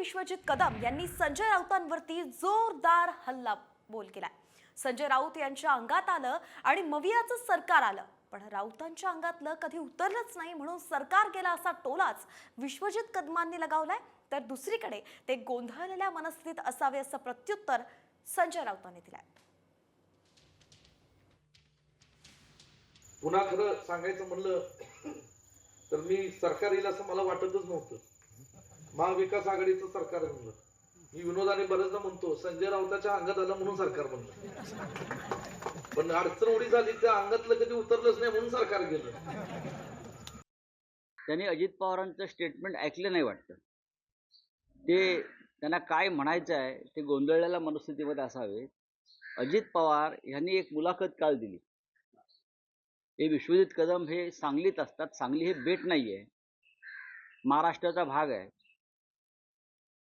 विश्वजित कदम यांनी संजय राऊतांवरती जोरदार हल्लाबोल केलाय। संजय राऊत यांच्या अंगात आलं आणि मवियाचं सरकार आलं, पण राऊतांच्या अंगातलं कधी उतरलंच नाही म्हणून सरकार गेला असा टोलाच विश्वजित कदमांनी लगावलाय। तर दुसरीकडे ते गोंधळलेल्या मनस्थितीत असावे असं प्रत्युत्तर संजय राऊतांनी दिलंय। पुन्हा खरं सांगायचं म्हणलं तर मी सरकार येईल असं मला वाटतच नव्हतं। महाविकास आघाडीचं सरकार आहे म्हणलं। मी विनोदाने बरेचदा म्हणतो संजय राऊताच्या अंगात आलं म्हणून सरकार बनलं, पण अडचण उडी झाली त्या अंगातलं कधी उतरलंच नाही म्हणून सरकार गेलं। त्यांनी अजित पवारांचं स्टेटमेंट ऐकलं नाही वाटतं। ते त्यांना काय म्हणायचं आहे ते गोंधळलेल्या मनस्थितीमध्ये असावे। अजित पवार यांनी एक मुलाखत काल दिली। हे विश्वजित कदम हे सांगलीत असतात, सांगली हे बेट नाही आहे, महाराष्ट्राचा भाग आहे।